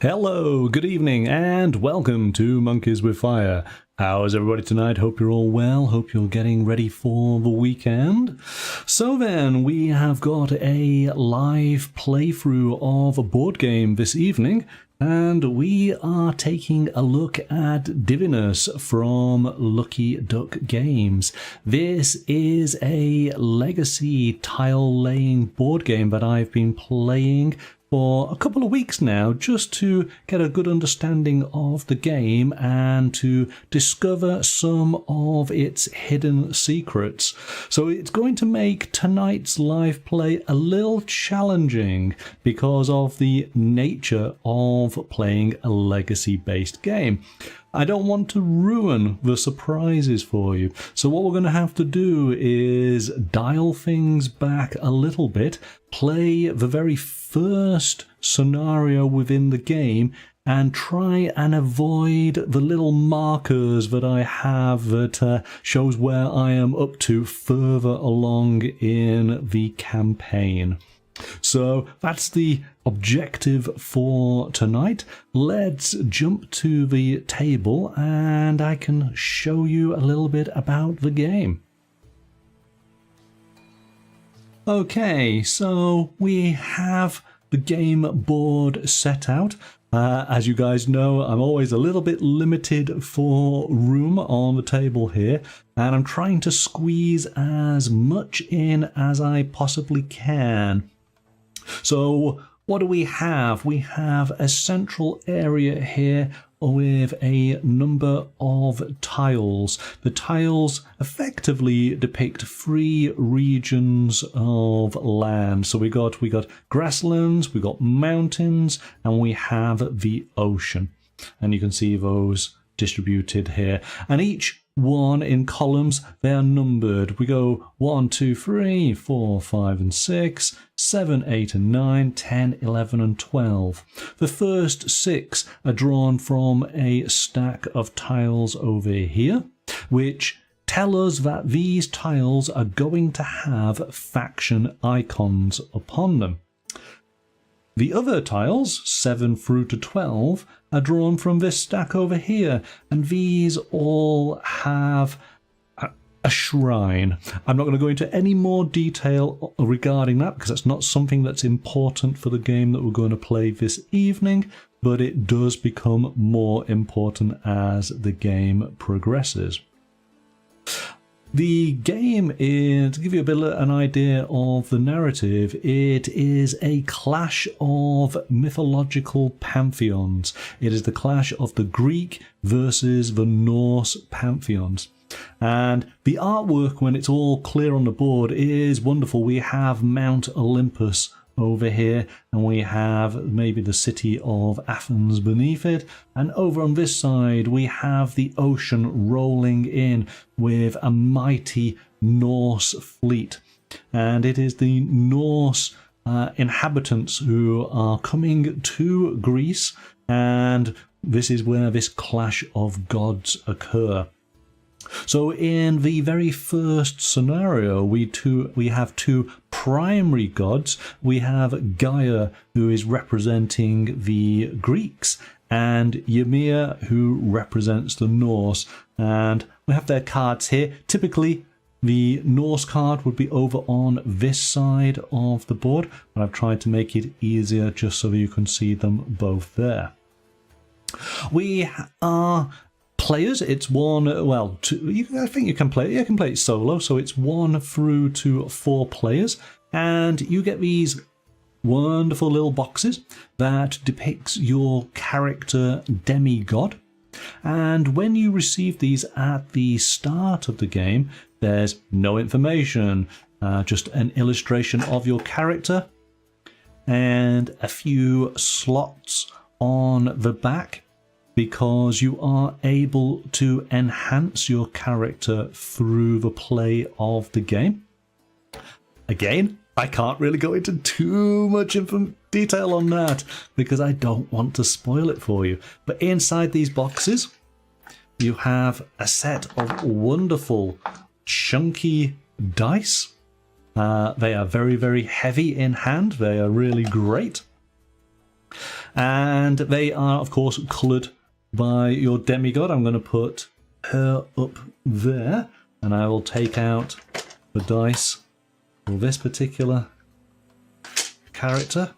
Hello, good evening, and welcome to Monkeys with Fire. How's everybody tonight? Hope you're all well. Hope you're getting ready for the weekend. So then, we have got a live playthrough of a board game this evening, and we are taking a look at Divinus from Lucky Duck Games. This is a legacy tile-laying board game that I've been playing for a couple of weeks now, just to get a good understanding of the game and to discover some of its hidden secrets. So it's going to make tonight's live play a little challenging because of the nature of playing a legacy-based game. I don't want to ruin the surprises for you. So what we're going to have to do is dial things back a little bit, play the very first scenario within the game, and try and avoid the little markers that I have that shows where I am up to further along in the campaign. So that's the objective for tonight. Let's jump to the table and I can show you a little bit about the game. Okay, so we have the game board set out. As you guys know, I'm always a little bit limited for room on the table here, and I'm trying to squeeze as much in as I possibly can. So what do we have? We have a central area here with a number of tiles. The tiles effectively depict 3 regions of land. So we got grasslands, we got mountains, and we have the ocean. And you can see those distributed here. And each one in columns, they are numbered. We go 1, 2, 3, 4, 5 and 6, 7, 8 and 9, 10, 11 and 12. The first 6 are drawn from a stack of tiles over here, which tell us that these tiles are going to have faction icons upon them. The other tiles, 7 through to 12, are drawn from this stack over here, and these all have a shrine. I'm not going to go into any more detail regarding that because that's not something that's important for the game that we're going to play this evening, but it does become more important as the game progresses. The game is, to give you a bit of an idea of the narrative, it is a clash of mythological pantheons. It is the clash of the Greek versus the Norse pantheons. And the artwork, when it's all clear on the board, is wonderful. We have Mount Olympus over here, and we have maybe the city of Athens beneath it, and over on this side we have the ocean rolling in with a mighty Norse fleet, and it is the Norse inhabitants who are coming to Greece, and this is where this clash of gods occur. So in the very first scenario, we have 2 primary gods. We have Gaia, who is representing the Greeks, and Ymir, who represents the Norse. And we have their cards here. Typically, the Norse card would be over on this side of the board, but I've tried to make it easier just so that you can see them both there. We are players. It's 1, well, 2, I think you can play it solo, so it's 1 through to 4 players, and you get these wonderful little boxes that depicts your character demigod. And when you receive these at the start of the game, there's no information, just an illustration of your character and a few slots on the back, because you are able to enhance your character through the play of the game. Again, I can't really go into too much detail on that because I don't want to spoil it for you. But inside these boxes, you have a set of wonderful, chunky dice. They are very, very heavy in hand. They are really great. And they are, of course, coloured by your demigod. I'm going to put her up there, and I will take out the dice for this particular character.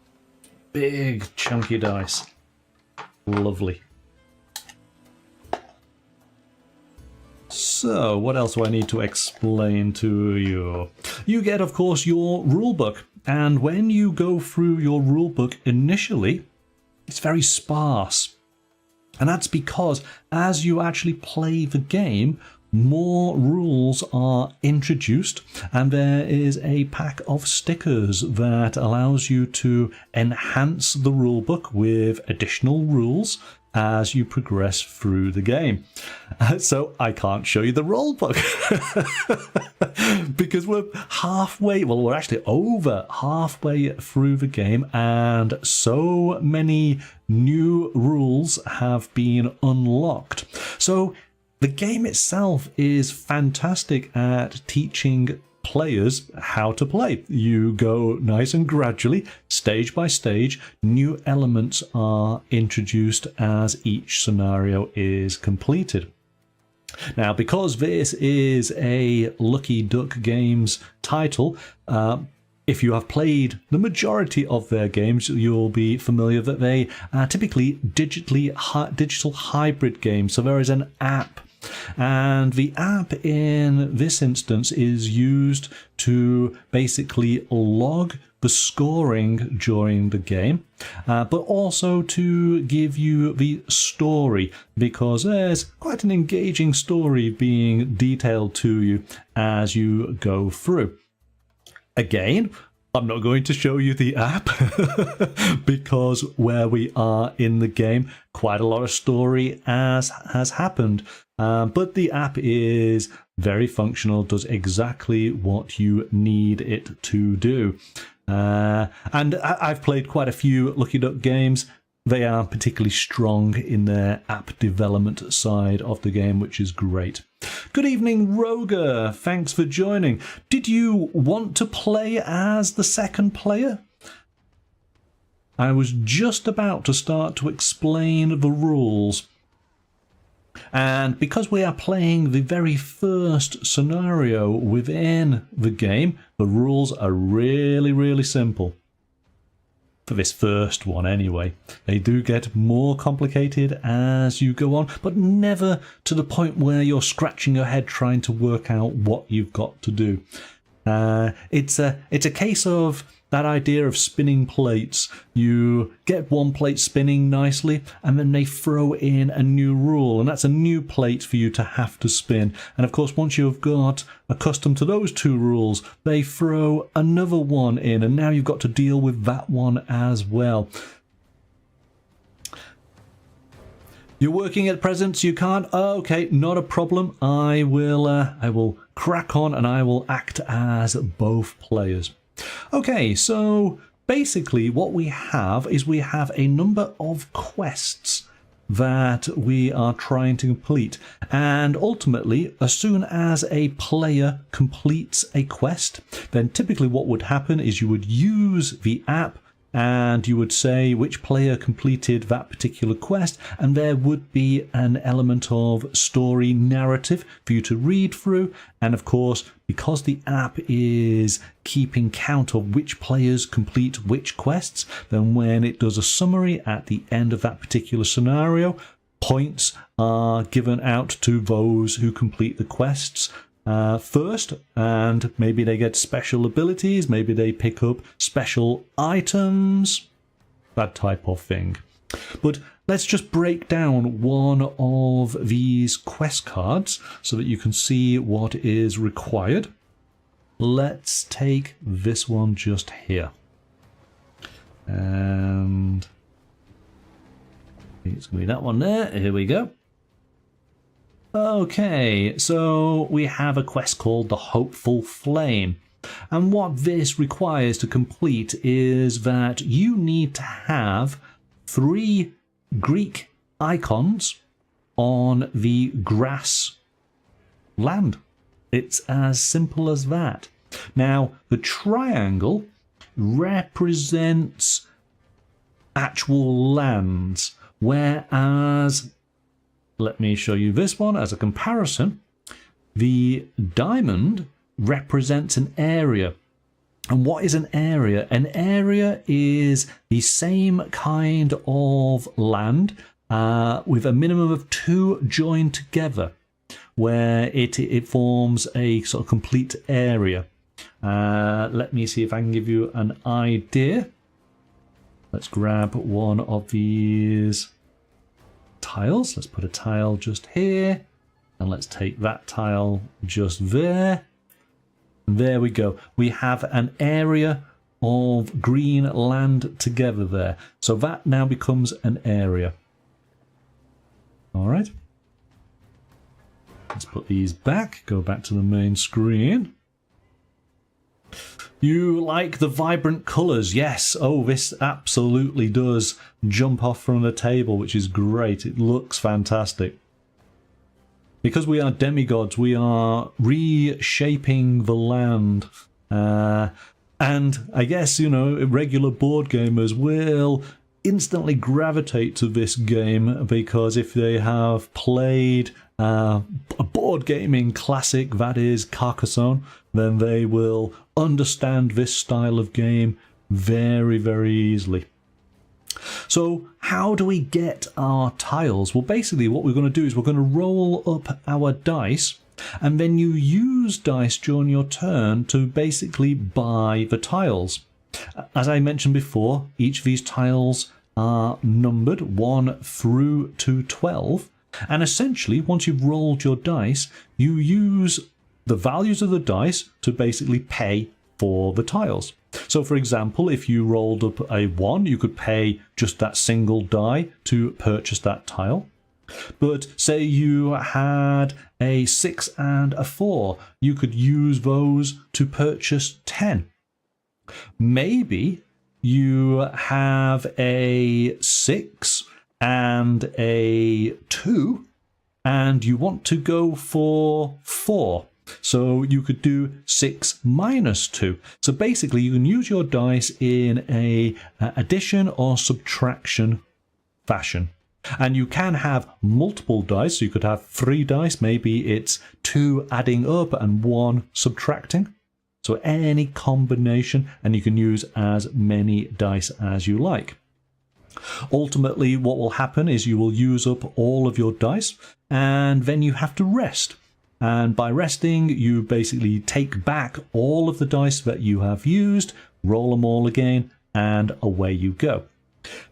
Big chunky dice. Lovely. So, what else do I need to explain to you? You get, of course, your rulebook. And when you go through your rulebook initially, it's very sparse. And that's because as you actually play the game, more rules are introduced, and there is a pack of stickers that allows you to enhance the rulebook with additional rules as you progress through the game. So I can't show you the rulebook because we're halfway, well, we're actually over halfway through the game, and so many new rules have been unlocked. So the game itself is fantastic at teaching players how to play. You go nice and gradually, stage by stage. New elements are introduced as each scenario is completed. Now, because this is a Lucky Duck Games title, if you have played the majority of their games, you'll be familiar that they are typically digital hybrid games. So there is an app, and the app in this instance is used to basically log the scoring during the game, but also to give you the story, because there's quite an engaging story being detailed to you as you go through. Again, I'm not going to show you the app because where we are in the game, quite a lot of story has happened. But the app is very functional, does exactly what you need it to do. And I've played quite a few Lucky Duck games. They are particularly strong in their app development side of the game, which is great. Good evening, Roger. Thanks for joining. Did you want to play as the second player? I was just about to start to explain the rules. And because we are playing the very first scenario within the game, the rules are really, really simple. For this first one anyway. They do get more complicated as you go on, but never to the point where you're scratching your head trying to work out what you've got to do. It's a case of that idea of spinning plates. You get one plate spinning nicely, and then they throw in a new rule, and that's a new plate for you to have to spin. And of course, once you've got accustomed to those two rules, they throw another one in, and now you've got to deal with that one as well. You're working at present, so you can't? Oh, okay, not a problem. I will crack on, and I will act as both players. Okay, so basically what we have is we have a number of quests that we are trying to complete, and ultimately as soon as a player completes a quest, then typically what would happen is you would use the app and you would say which player completed that particular quest, and there would be an element of story narrative for you to read through. And of course, because the app is keeping count of which players complete which quests, then when it does a summary at the end of that particular scenario, points are given out to those who complete the quests first, and maybe they get special abilities, maybe they pick up special items, that type of thing. But let's just break down one of these quest cards so that you can see what is required. Let's take this one just here, and it's going to be that one there. Here we go. Okay, so we have a quest called the Hopeful Flame. And what this requires to complete is that you need to have 3 Greek icons on the grass land. It's as simple as that. Now, the triangle represents actual lands, whereas, let me show you this one as a comparison, the diamond represents an area. And what is an area? An area is the same kind of land with a minimum of 2 joined together, where it forms a sort of complete area. Let me see if I can give you an idea. Let's grab one of these tiles. Let's put a tile just here, and let's take that tile just there. There we go. We have an area of green land together there. So that now becomes an area. All right. Let's put these back. Go back to the main screen. You like the vibrant colours? Yes. Oh, this absolutely does jump off from the table, which is great. It looks fantastic. Because we are demigods, we are reshaping the land. And I guess, you know, regular board gamers will instantly gravitate to this game because if they have played a board gaming classic, that is Carcassonne, then they will understand this style of game very, very easily. So how do we get our tiles? Well, basically what we're going to do is we're going to roll up our dice, and then you use dice during your turn to basically buy the tiles. As I mentioned before, each of these tiles are numbered 1 through to 12, and essentially once you've rolled your dice, you use the values of the dice to basically pay for the tiles. So for example, if you rolled up a 1, you could pay just that single die to purchase that tile. But say you had a 6 and a 4, you could use those to purchase 10. Maybe you have a 6 and a 2 and you want to go for 4. So you could do 6 minus 2. So basically you can use your dice in a addition or subtraction fashion. And you can have multiple dice. So you could have 3 dice. Maybe it's 2 adding up and 1 subtracting. So any combination, and you can use as many dice as you like. Ultimately, what will happen is you will use up all of your dice, and then you have to rest. And by resting, you basically take back all of the dice that you have used, roll them all again, and away you go.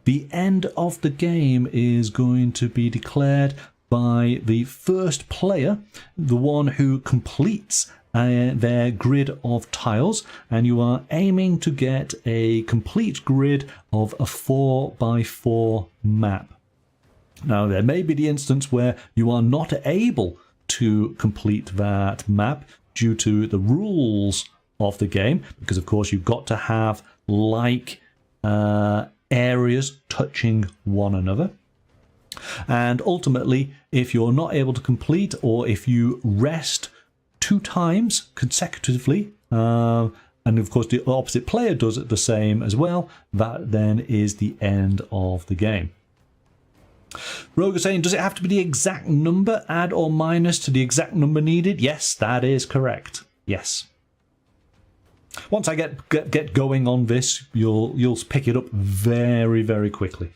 The end of the game is going to be declared by the first player, the one who completes their grid of tiles, and you are aiming to get a complete grid of a 4x4 map. Now, there may be the instance where you are not able to complete that map due to the rules of the game, because of course you've got to have like areas touching one another. And ultimately, if you're not able to complete, or if you rest 2 times consecutively, and of course the opposite player does it the same as well, that then is the end of the game. Rogue is saying, does it have to be the exact number, add or minus to the exact number needed? Yes, that is correct. Yes. Once I get going on this, you'll pick it up very, very quickly.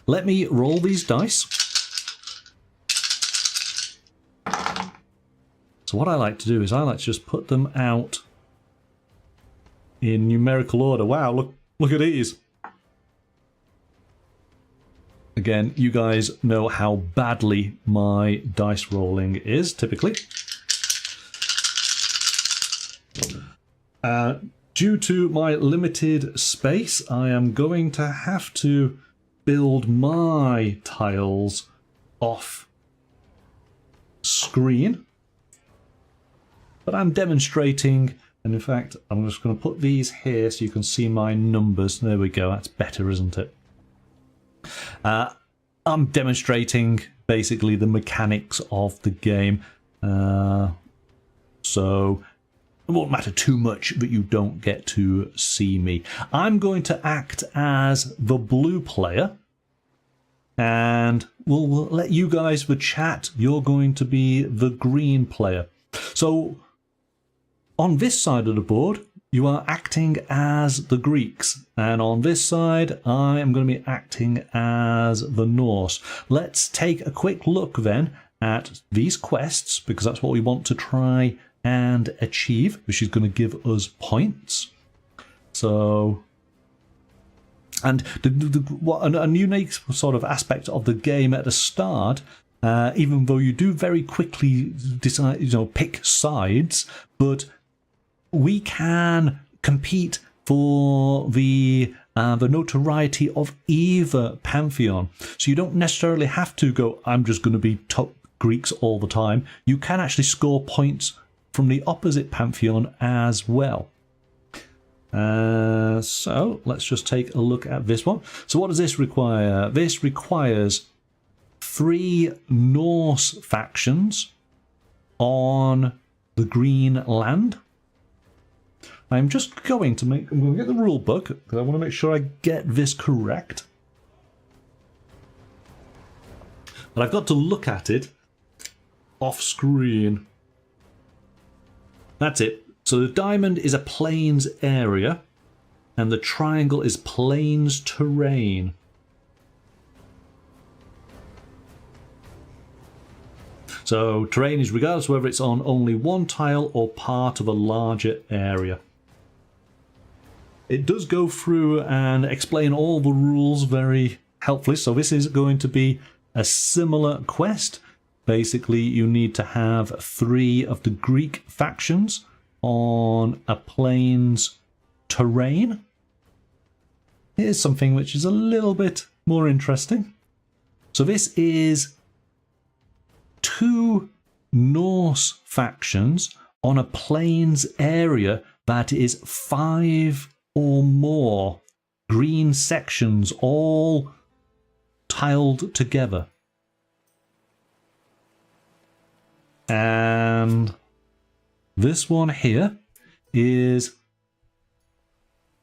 Let me roll these dice. So what I like to do is I like to just put them out in numerical order. Wow, look at these. Again, you guys know how badly my dice rolling is, typically. Due to my limited space, I am going to have to build my tiles off screen. But I'm demonstrating, and in fact, I'm just going to put these here so you can see my numbers. There we go, that's better, isn't it? I'm demonstrating basically the mechanics of the game. So it won't matter too much that you don't get to see me. I'm going to act as the blue player, and we'll let you guys, the chat, you're going to be the green player. So on this side of the board, you are acting as the Greeks, and on this side, I am going to be acting as the Norse. Let's take a quick look then at these quests, because that's what we want to try and achieve, which is going to give us points. So, and what a unique sort of aspect of the game at the start, even though you do very quickly decide, pick sides, but we can compete for the notoriety of either pantheon. So you don't necessarily have to go, I'm just going to be top Greeks all the time. You can actually score points from the opposite pantheon as well. So let's just take a look at this one. So what does this require? This requires 3 Norse factions on the green land. I'm just going to I'm going to get the rule book because I want to make sure I get this correct. But I've got to look at it off screen. That's it. So the diamond is a plains area, and the triangle is plains terrain. So terrain is regardless of whether it's on only one tile or part of a larger area. It does go through and explain all the rules very helpfully. So this is going to be a similar quest. Basically, you need to have 3 of the Greek factions on a plains terrain. Here's something which is a little bit more interesting. So this is 2 Norse factions on a plains area that is 5 or more green sections all tiled together. And this one here is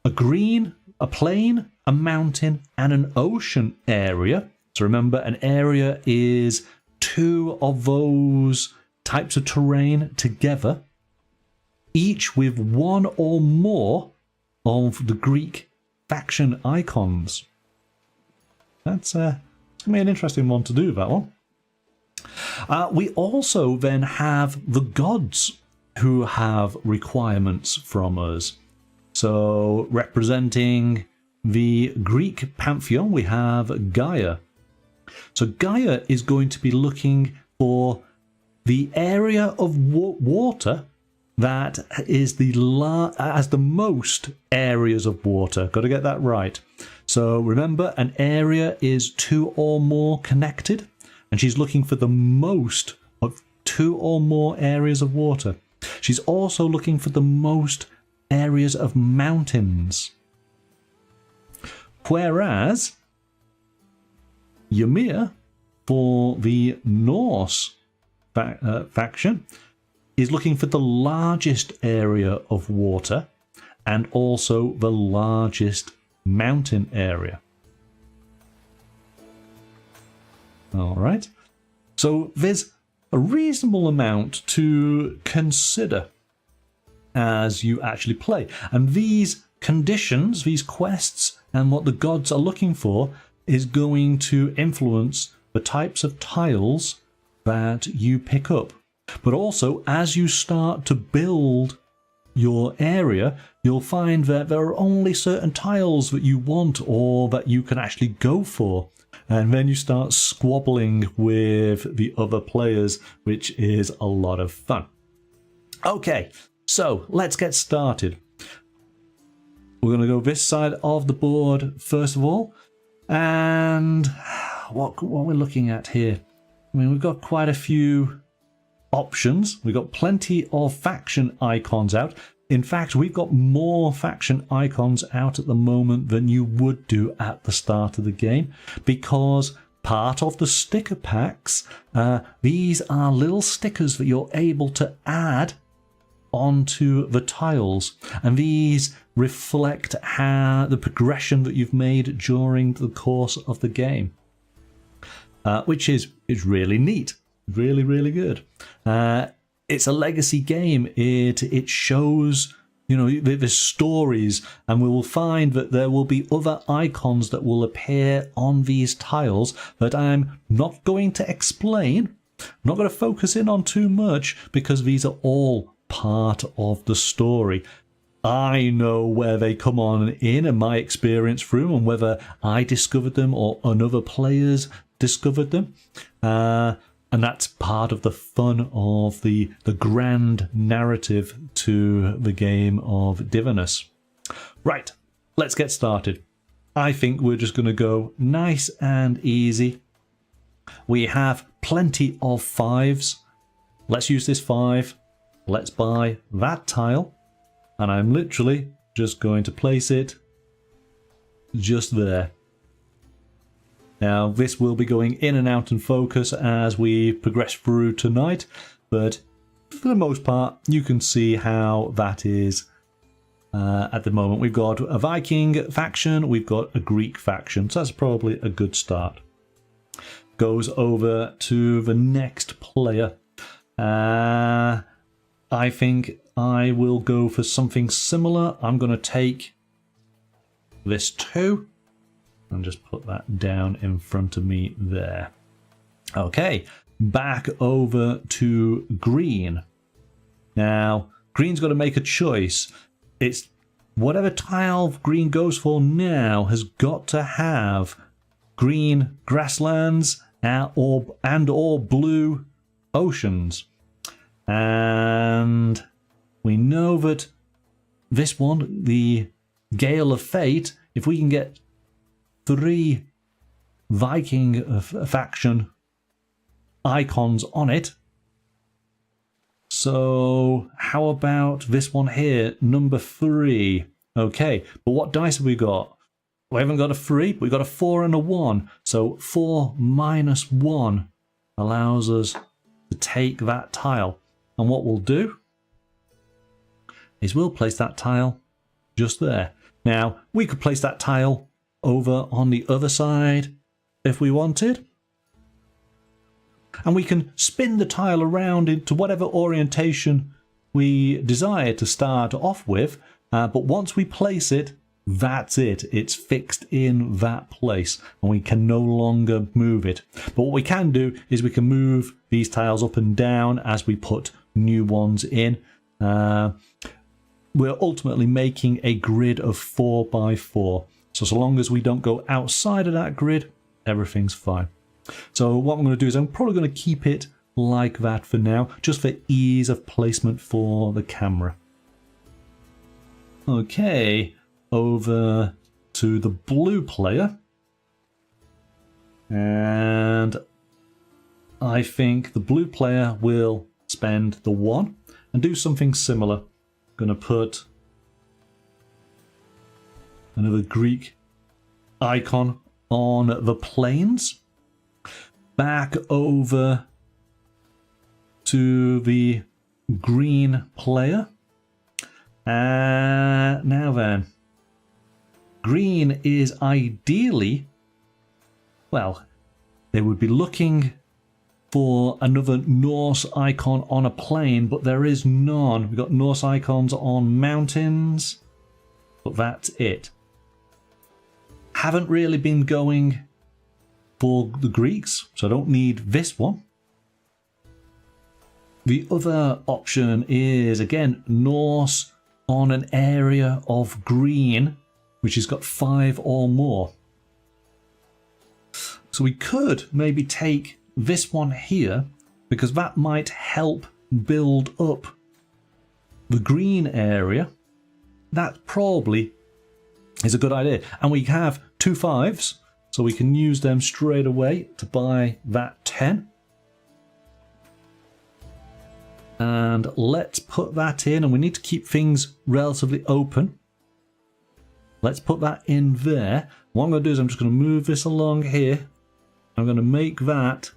a green, a plain, a mountain, and an ocean area. So remember, an area is 2 of those types of terrain together, each with 1 or more of the Greek faction icons. That's going to be an interesting one to do, that one. We also then have the gods who have requirements from us. So representing the Greek pantheon, we have Gaia. So Gaia is going to be looking for the area of water that is has the most areas of water. Got to get that right. So remember, an area is 2 or more connected, and she's looking for the most of 2 or more areas of water. She's also looking for the most areas of mountains. Whereas Ymir, for the Norse faction, is looking for the largest area of water and also the largest mountain area. All right. So there's a reasonable amount to consider as you actually play. And these conditions, these quests, and what the gods are looking for is going to influence the types of tiles that you pick up. But also, as you start to build your area, you'll find that there are only certain tiles that you want or that you can actually go for. And then you start squabbling with the other players, which is a lot of fun. Okay, so let's get started. We're going to go this side of the board first of all. And what we're looking at here, I mean, we've got quite a few options. We've got plenty of faction icons out. In fact, we've got more faction icons out at the moment than you would do at the start of the game, because part of the sticker packs, these are little stickers that you're able to add onto the tiles, and these reflect how the progression that you've made during the course of the game, which is really neat, really good. It's a legacy game. It shows, you know, the stories, and we will find that there will be other icons that will appear on these tiles that I'm not going to explain. I'm not going to focus in on too much because these are all part of the story. I know where they come on in and my experience through them, and whether I discovered them or other players discovered them. And that's part of the fun of the grand narrative to the game of Divinus. Right, let's get started. I think we're just going to go nice and easy. We have plenty of 5s. Let's use this 5. Let's buy that tile. And I'm literally just going to place it just there. Now, this will be going in and out and focus as we progress through tonight, but for the most part, you can see how that is at the moment. We've got a Viking faction, we've got a Greek faction, so that's probably a good start. Goes over to the next player. I think I will go for something similar. I'm going to take this 2. And just put that down in front of me there. Okay, back over to green. Now, green's got to make a choice. It's whatever tile green goes for now has got to have green grasslands and or blue oceans. And we know that this one, the Gale of Fate, if we can get 3 Viking faction icons on it. So how about this one here, number 3? Okay, but what dice have we got? We haven't got a 3, but we've got a 4 and a 1. So 4 minus 1 allows us to take that tile. And what we'll do is we'll place that tile just there. Now, we could place that tile over on the other side if we wanted, and we can spin the tile around into whatever orientation we desire to start off with, but once we place it, that's it. It's fixed in that place and we can no longer move it. But what we can do is we can move these tiles up and down as we put new ones in. We're ultimately making a grid of 4 by 4. So long as we don't go outside of that grid, everything's fine. So what I'm going to do is I'm probably going to keep it like that for now, just for ease of placement for the camera. Okay, over to the blue player. And I think the blue player will spend the 1 and do something similar. I'm going to put another Greek icon on the plains. Back over to the green player. Now then, green is ideally, well, they would be looking for another Norse icon on a plain, but there is none. We've got Norse icons on mountains, but that's it. Haven't really been going for the Greeks, so I don't need this one. The other option is, again, Norse on an area of green, which has got 5 or more. So we could maybe take this one here, because that might help build up the green area. That probably is a good idea. And we have 2 5s, so we can use them straight away to buy that 10. And let's put that in, and we need to keep things relatively open. Let's put that in there. What I'm going to do is I'm just going to move this along here. I'm going to make that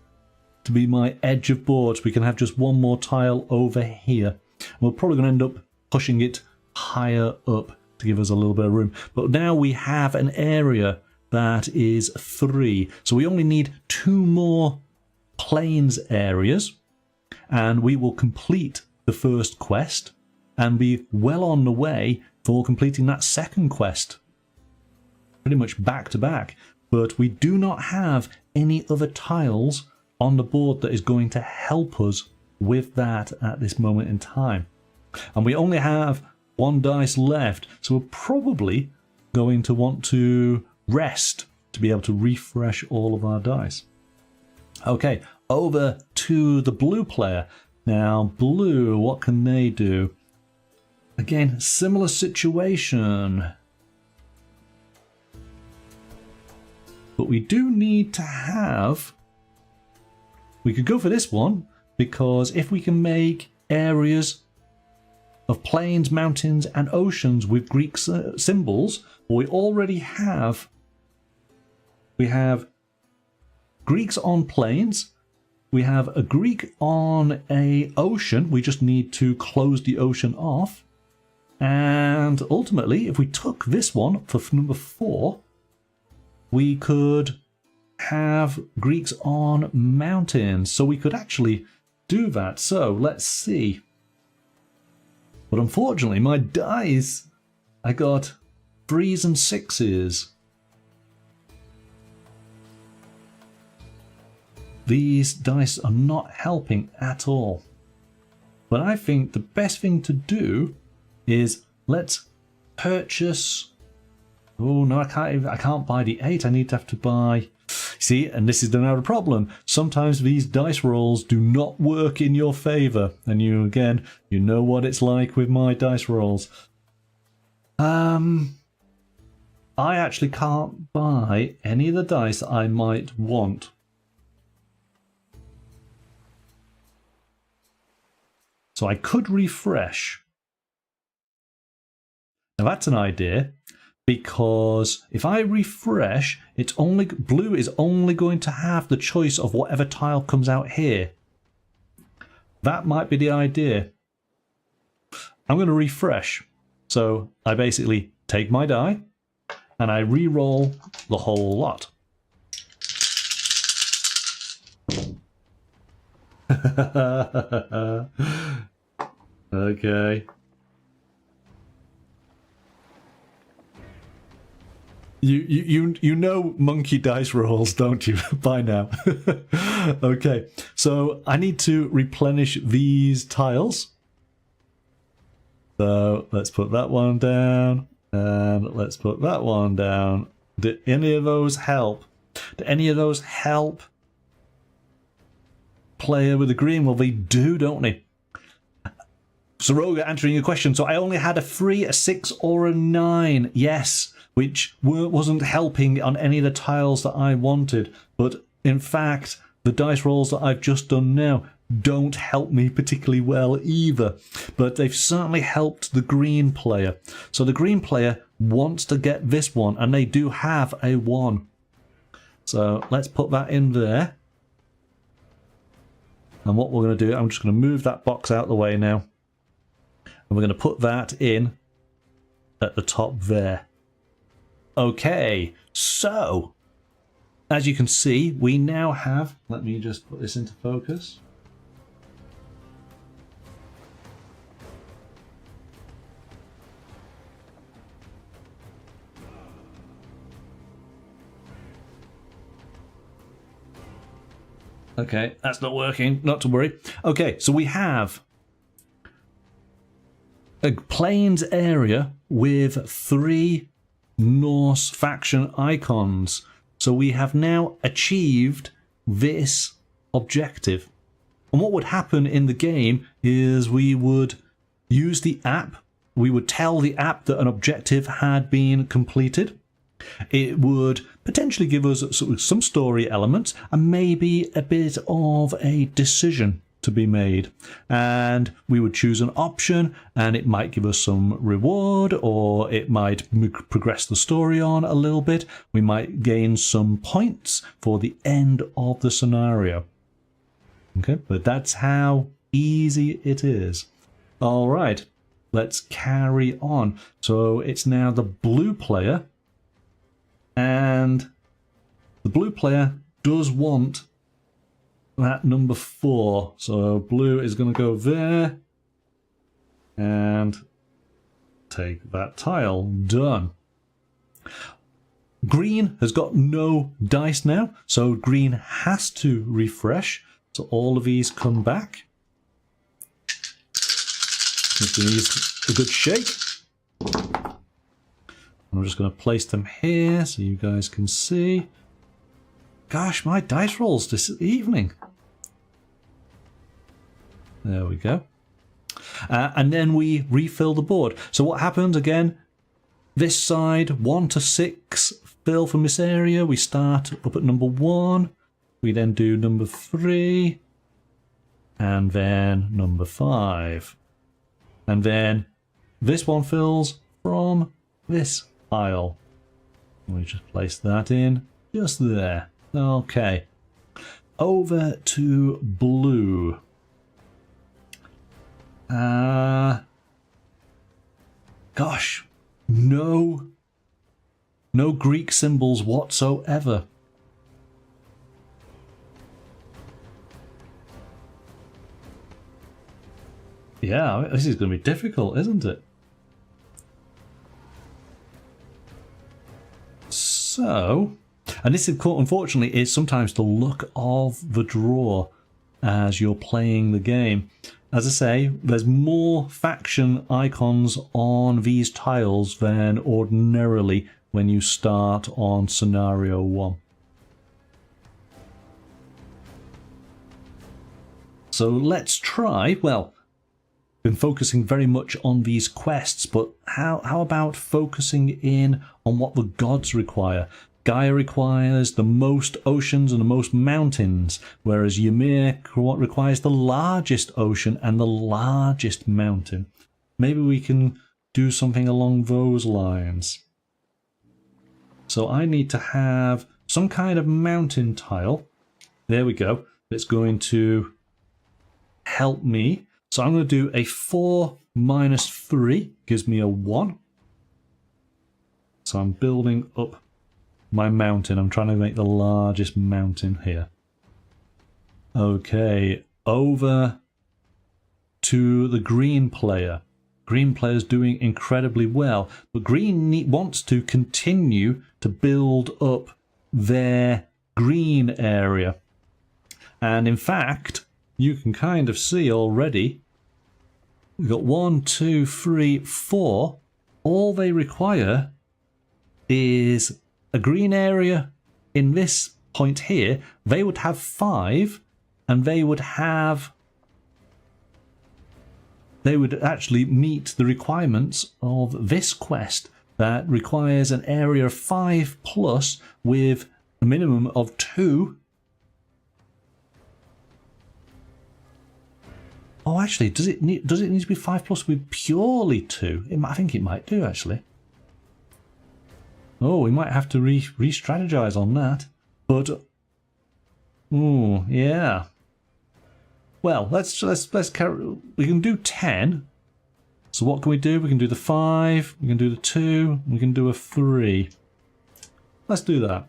to be my edge of board, so we can have just one more tile over here. We're probably going to end up pushing it higher up to give us a little bit of room. But now we have an area that is 3. So we only need 2 more plains areas, and we will complete the first quest and be well on the way for completing that second quest. Pretty much back to back. But we do not have any other tiles on the board that is going to help us with that at this moment in time. And we only have 1 dice left, so we're probably going to want to rest to be able to refresh all of our dice. Okay, over to the blue player. Now, blue, what can they do? Again, similar situation. But we do need to have... We could go for this one, because if we can make areas of plains, mountains, and oceans with Greek symbols, we already have... We have Greeks on plains. We have a Greek on a ocean. We just need to close the ocean off. And ultimately, if we took this one for number 4, we could have Greeks on mountains. So we could actually do that. So let's see. But unfortunately, my dice, I got 3s and 6s. These dice are not helping at all. But I think the best thing to do is let's purchase... Oh no, I can't buy the 8. I need to have to buy... See, and this is another problem. Sometimes these dice rolls do not work in your favour. And you know what it's like with my dice rolls. I actually can't buy any of the dice I might want. So I could refresh. Now that's an idea, because if I refresh, it's only blue is only going to have the choice of whatever tile comes out here. That might be the idea. I'm going to refresh. So I basically take my die and I re-roll the whole lot. Okay. You know monkey dice rolls, don't you, by now? Okay, so I need to replenish these tiles. So let's put that one down, and let's put that one down. Do any of those help? Do any of those help? Player with the green, well, they do, don't they? Soroga, answering your question. So I only had a 3, a 6, or a 9. Yes, which wasn't helping on any of the tiles that I wanted. But in fact, the dice rolls that I've just done now don't help me particularly well either. But they've certainly helped the green player. So the green player wants to get this one, and they do have a 1. So let's put that in there. And what we're going to do, I'm just going to move that box out of the way now. And we're going to put that in at the top there. Okay, so as you can see, we now have... Let me just put this into focus. Okay, that's not working, not to worry. Okay, so we have a plains area with 3 Norse faction icons. So we have now achieved this objective. And what would happen in the game is we would use the app. We would tell the app that an objective had been completed. It would potentially give us some story elements and maybe a bit of a decision to be made. And we would choose an option, and it might give us some reward, or it might progress the story on a little bit. We might gain some points for the end of the scenario. Okay, but that's how easy it is. All right, let's carry on. So it's now the blue player, and the blue player does want that number 4. So blue is going to go there and take that tile. Done. Green has got no dice now, so green has to refresh. So all of these come back. Just going to use a good shake. I'm just going to place them here so you guys can see. Gosh, my dice rolls this evening. There we go. And then we refill the board. So what happens again? This side, 1 to 6 fill from this area. We start up at number 1. We then do number 3. And then number 5. And then this one fills from this pile. We just place that in just there. Okay. Over to blue. Gosh, no Greek symbols whatsoever. Yeah, this is going to be difficult, isn't it? So, and this is, unfortunately, is sometimes the luck of the draw as you're playing the game. As I say, there's more faction icons on these tiles than ordinarily when you start on scenario 1. So let's try, well, been focusing very much on these quests, but how about focusing in on what the gods require? Gaia requires the most oceans and the most mountains, whereas Ymir requires the largest ocean and the largest mountain. Maybe we can do something along those lines. So I need to have some kind of mountain tile. There we go. It's going to help me. So I'm going to do a 4 minus 3, gives me a 1. So I'm building up my mountain. I'm trying to make the largest mountain here. Okay, over to the green player. Green player's doing incredibly well, but green wants to continue to build up their green area. And in fact, you can kind of see already, we've got 1, 2, 3, 4. All they require is a green area in this point here. They would have 5, and they would actually meet the requirements of this quest that requires an area of 5 plus with a minimum of 2. Oh, actually, does it need to be 5 plus with purely 2? I think it might do, actually. Oh, we might have to re-strategize on that. But, oh, yeah. Well, let's carry. We can do 10. So what can we do? We can do the 5. We can do the 2. We can do a 3. Let's do that.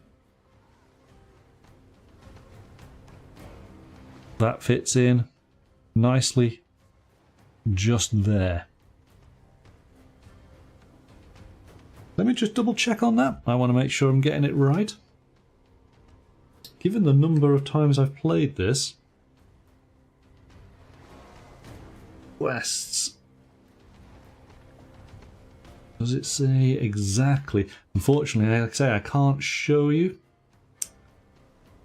That fits in nicely just there. Let me just double check on that. I want to make sure I'm getting it right. Given the number of times I've played this. Quests. Does it say exactly? Unfortunately, like I say, I can't show you.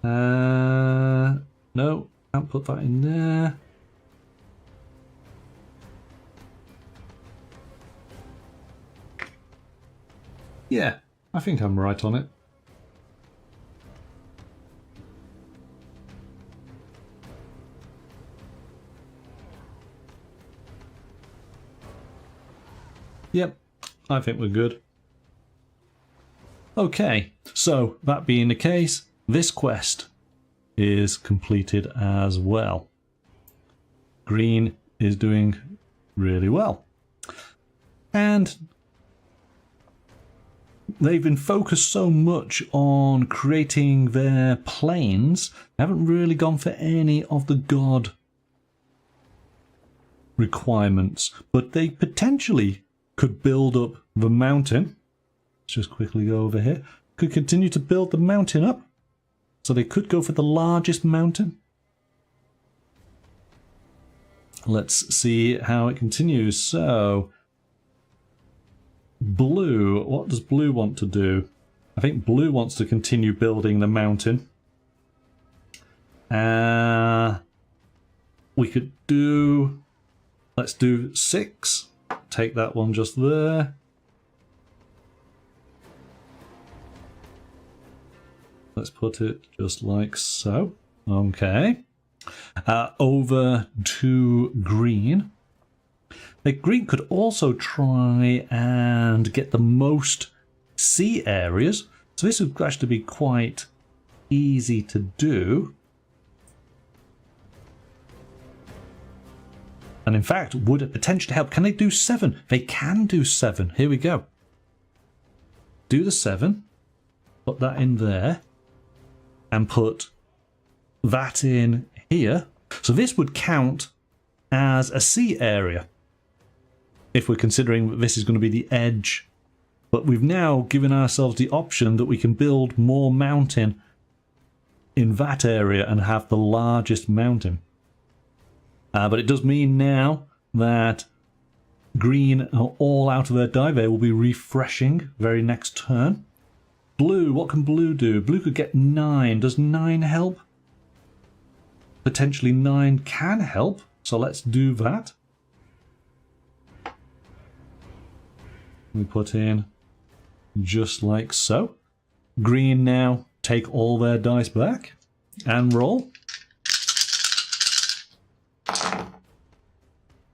No, can't put that in there. Yeah, I think I'm right on it. Yep, I think we're good. Okay, so that being the case, this quest is completed as well. Green is doing really well. And they've been focused so much on creating their planes, they haven't really gone for any of the god requirements, but they potentially could build up the mountain. Let's just quickly go over here. Could continue to build the mountain up, so they could go for the largest mountain. Let's see how it continues. So blue, what does blue want to do? I think blue wants to continue building the mountain. We could do, let's do 6. Take that one just there. Let's put it just like so. Okay. Over to green. Like, green could also try and get the most sea areas. So this would actually be quite easy to do. And in fact, would it potentially help? Can they do 7? They can do 7. Here we go. Do the 7. Put that in there. And put that in here. So this would count as a sea area, if we're considering that this is going to be the edge. But we've now given ourselves the option that we can build more mountain in that area and have the largest mountain. But it does mean now that green are all out of their die. They will be refreshing very next turn. Blue, what can blue do? Blue could get 9. Does 9 help? Potentially 9 can help, so let's do that. We put in just like so. Green now take all their dice back and roll.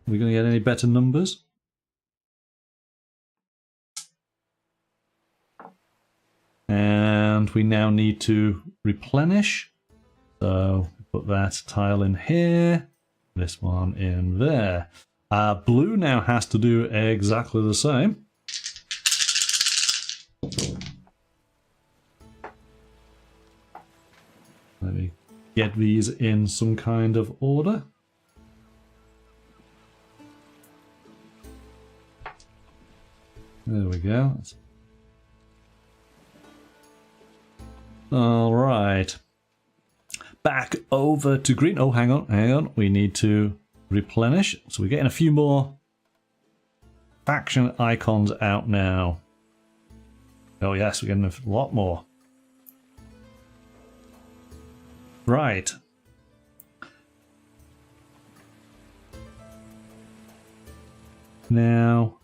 We're going to get any better numbers? And we now need to replenish. So put that tile in here, this one in there. Blue now has to do exactly the same. Let me get these in some kind of order. There we go. All right. Back over to green. Oh, hang on. We need to replenish. So we're getting a few more faction icons out now. Oh yes, we're getting a lot more. Right. Now,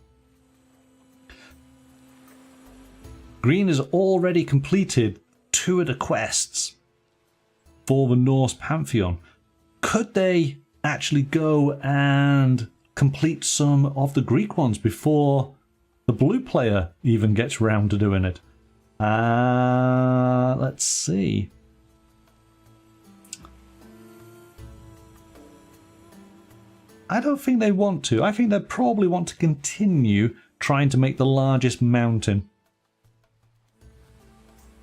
green has already completed 2 of the quests for the Norse pantheon. Could they actually go and complete some of the Greek ones before the blue player even gets round to doing it? Let's see. I don't think they want to. I think they probably want to continue trying to make the largest mountain.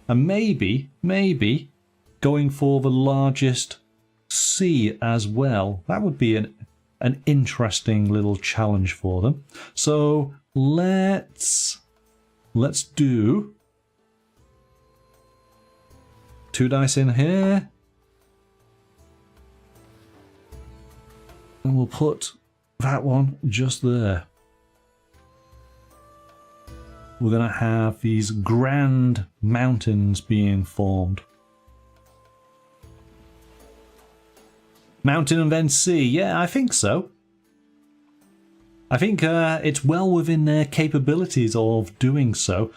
And maybe going for the largest sea as well. That would be an interesting little challenge for them. So let's do 2 dice in here. And we'll put that one just there. We're going to have these grand mountains being formed. Mountain and then sea. Yeah, I think so. I think it's well within their capabilities of doing so.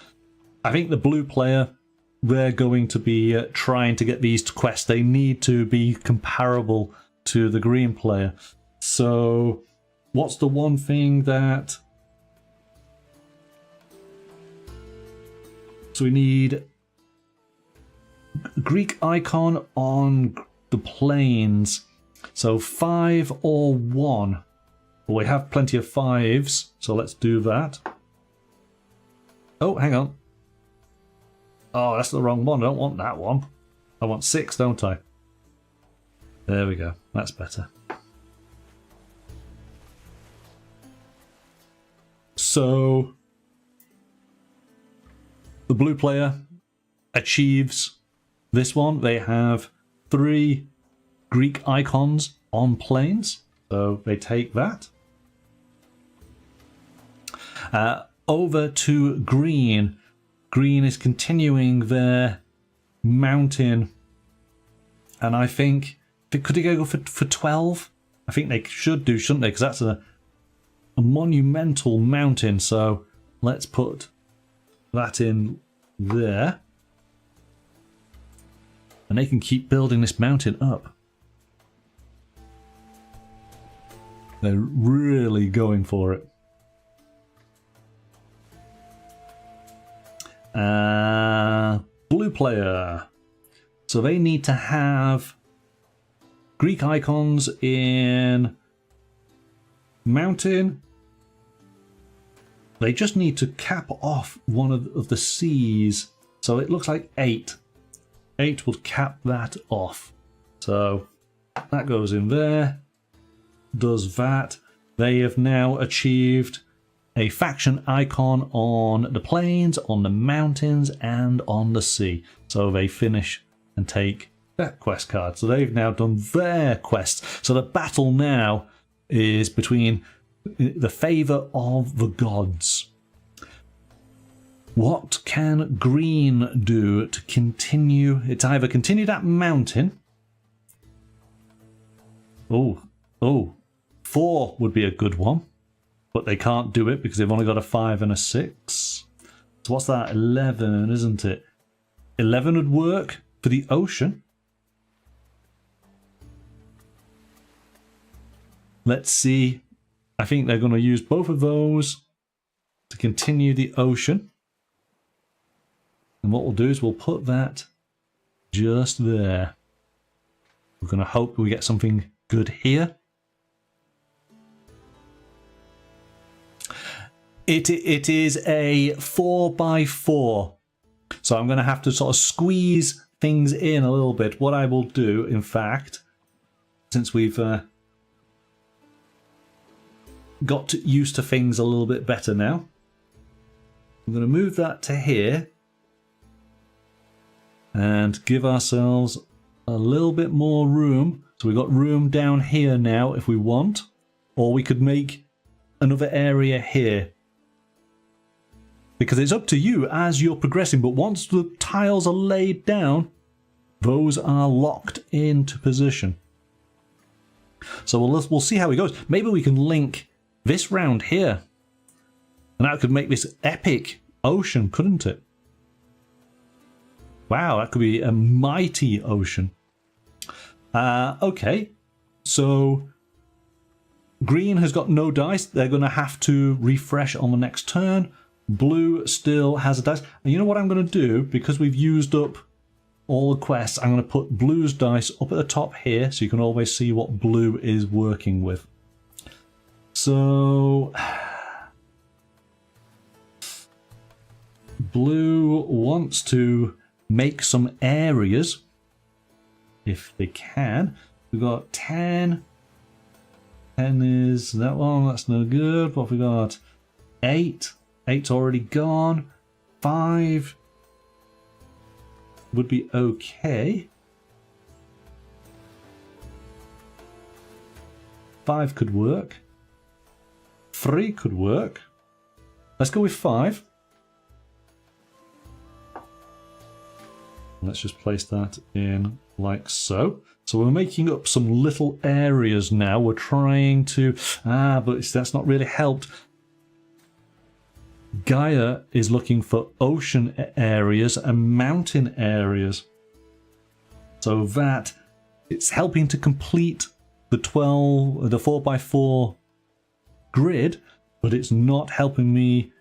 I think the blue player, they're going to be trying to get these quests. They need to be comparable to the green player. So what's the one thing that... So we need Greek icon on the planes. So 5 or 1. But we have plenty of 5s, so let's do that. Oh, hang on. Oh, that's the wrong one. I don't want that one. I want 6, don't I? There we go. That's better. So the blue player achieves this one. They have 3 Greek icons on planes, so they take that. Over to green. Green is continuing their mountain, and I think could they go for 12? I think they should do, shouldn't they? Because that's a monumental mountain. So let's put that in there, and they can keep building this mountain up. They're really going for it. Blue player. So they need to have Greek icons in mountain. They just need to cap off one of the seas. So it looks like 8. 8 would cap that off. So that goes in there. Does that. They have now achieved a faction icon on the plains, on the mountains, and on the sea. So they finish and take that quest card. So they've now done their quest. So the battle now is between the favour of the gods. What can green do to continue? It's either continue that mountain. Oh, 4 would be a good one. But they can't do it because they've only got a 5 and a 6. So what's that? 11, isn't it? 11 would work for the ocean. Let's see. I think they're going to use both of those to continue the ocean. And what we'll do is we'll put that just there. We're going to hope we get something good here. It is a 4x4. So I'm going to have to sort of squeeze things in a little bit. What I will do, in fact, since we've got used to things a little bit better now, I'm going to move that to here and give ourselves a little bit more room. So we've got room down here now if we want, or we could make another area here. Because it's up to you as you're progressing, but once the tiles are laid down, those are locked into position. So we'll see how it goes. Maybe we can link this round here, and that could make this epic ocean, couldn't it? Wow, that could be a mighty ocean. Okay, so green has got no dice. They're going to have to refresh on the next turn. Blue still has a dice. And you know what I'm going to do? Because we've used up all the quests, I'm going to put blue's dice up at the top here so you can always see what blue is working with. So blue wants to make some areas if they can. We've got 10. 10 is that one. That's no good. What have we got? 8. 8's already gone. 5 would be okay. 5 could work. 3 could work. Let's go with 5. Let's just place that in like so. So we're making up some little areas now. We're trying to... but that's not really helped. Gaia is looking for ocean areas and mountain areas. So that it's helping to complete the 4x4 grid, but it's not helping me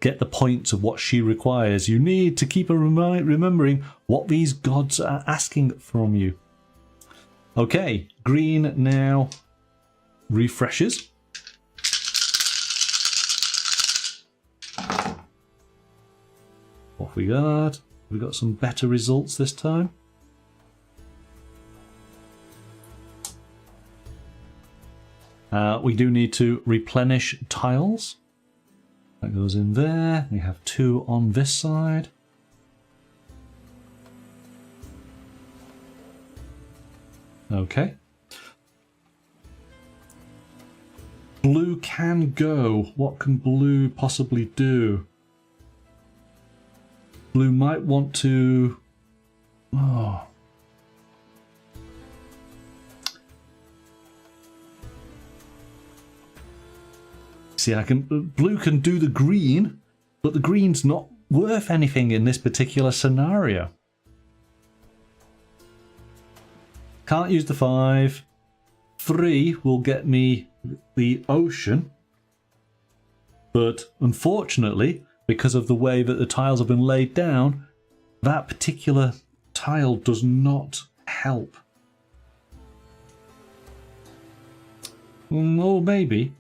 get the points of what she requires. You need to keep remembering what these gods are asking from you. Okay, green now refreshes. Off we got. We got some better results this time. We do need to replenish tiles. That goes in there. We have 2 on this side. Okay. Blue can go. What can blue possibly do? Blue might want to... Oh. See, blue can do the green, but the green's not worth anything in this particular scenario. Can't use the 5. 3 will get me the ocean. But unfortunately, because of the way that the tiles have been laid down, that particular tile does not help. Oh, maybe.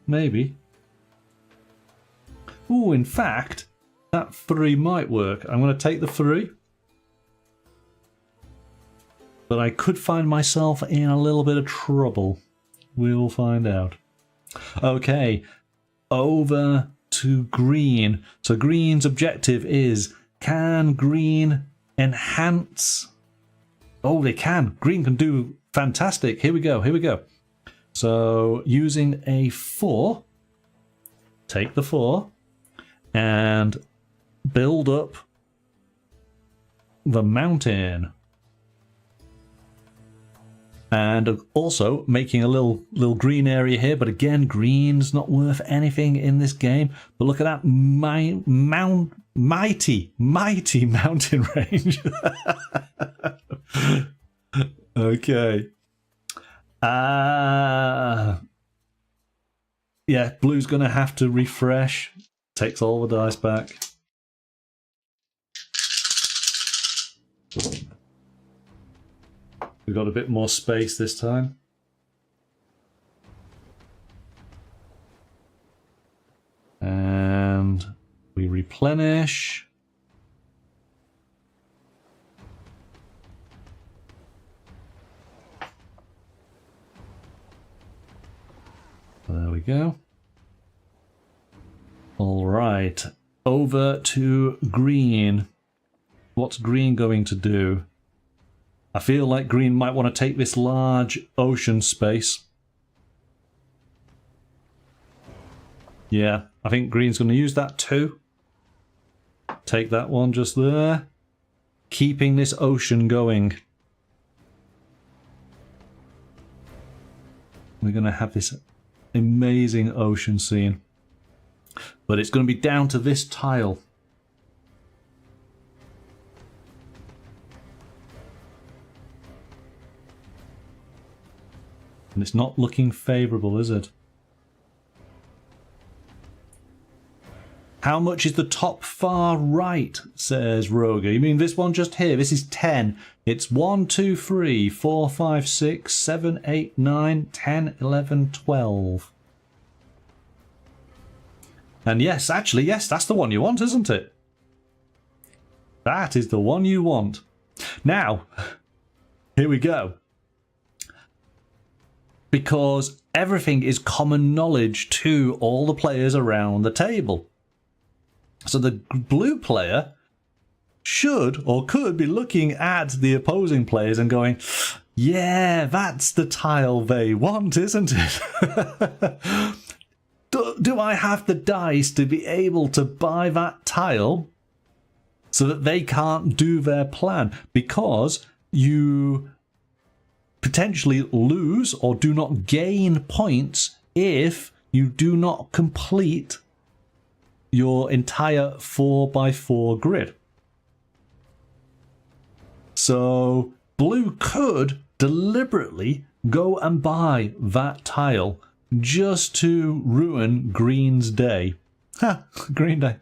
Oh, in fact, that 3 might work. I'm going to take the 3. But I could find myself in a little bit of trouble. We'll find out. Okay, over to green. So green's objective is, can green enhance? Oh, they can. Green can do fantastic. Here we go. So using a 4, take the 4 and build up the mountain. And also making a little green area here, but again, green's not worth anything in this game. But look at that mighty mountain range. Okay. Yeah, blue's gonna have to refresh. Takes all the dice back. We've got a bit more space this time. And we replenish. There we go. All right, over to green. What's green going to do? I feel like green might want to take this large ocean space. Yeah, I think green's going to use that too. Take that one just there. Keeping this ocean going. We're going to have this amazing ocean scene. But it's going to be down to this tile. And it's not looking favourable, is it? How much is the top far right, says Roger. You mean this one just here? This is 10. It's 1, 2, 3, 4, 5, 6, 7, 8, 9, 10, 11, 12. And yes, actually, yes, that's the one you want, isn't it? That is the one you want. Now, here we go. Because everything is common knowledge to all the players around the table. So the blue player should or could be looking at the opposing players and going, yeah, that's the tile they want, isn't it? Do I have the dice to be able to buy that tile so that they can't do their plan? Because you potentially lose or do not gain points if you do not complete your entire 4x4 grid. So blue could deliberately go and buy that tile just to ruin green's day. Ha! Green day.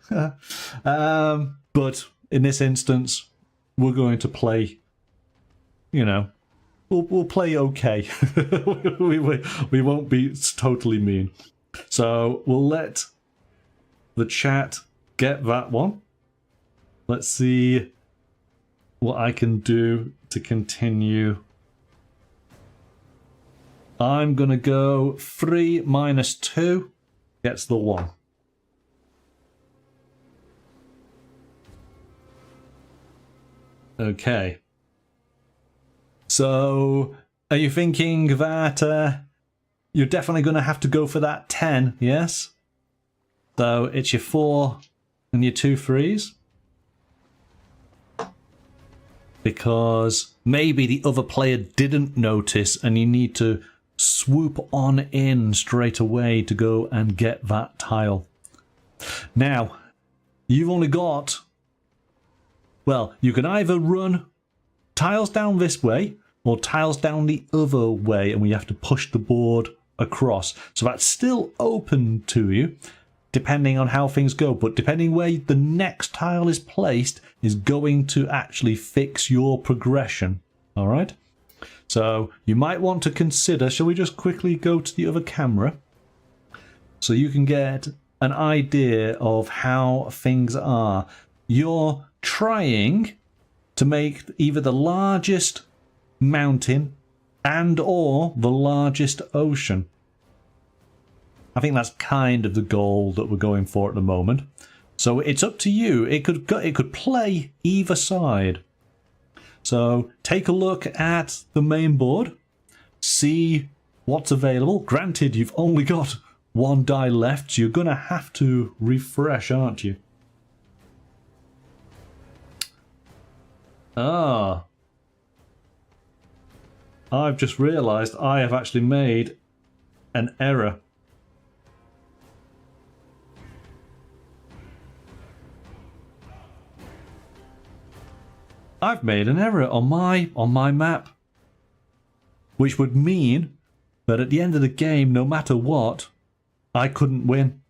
But in this instance, we're going to play, you know, we'll play okay. we won't be totally mean. So we'll let the chat get that one. Let's see what I can do to continue. I'm going to go 3 minus 2 gets the 1. Okay. So, are you thinking that you're definitely going to have to go for that 10, yes? So, it's your 4 and your 2 threes? Because maybe the other player didn't notice and you need to swoop on in straight away to go and get that tile. Now, you've only got... Well, you can either run tiles down this way or tiles down the other way, and we have to push the board across. So that's still open to you, depending on how things go. But depending where the next tile is placed is going to actually fix your progression. All right? So you might want to consider... Shall we just quickly go to the other camera? So you can get an idea of how things are. You're trying to make either the largest mountain and or the largest ocean. I think that's kind of the goal that we're going for at the moment. So it's up to you. It could play either side. So take a look at the main board, see what's available. Granted, you've only got 1 die left, so you're going to have to refresh, aren't you? Ah. I've just realised I have actually made an error. I've made an error on my map. Which would mean that at the end of the game, no matter what, I couldn't win.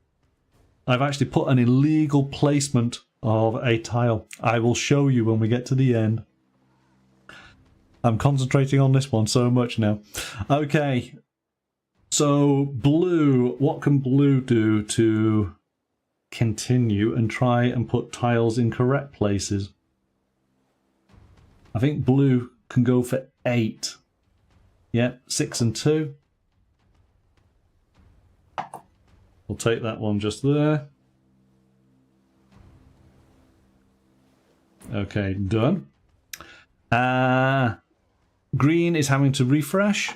I've actually put an illegal placement of a tile. I will show you when we get to the end. I'm concentrating on this one so much now. Okay. So, blue. What can blue do to continue and try and put tiles in correct places? I think blue can go for 8. Yeah, 6 and 2. We'll take that one just there. Okay, done. Green is having to refresh.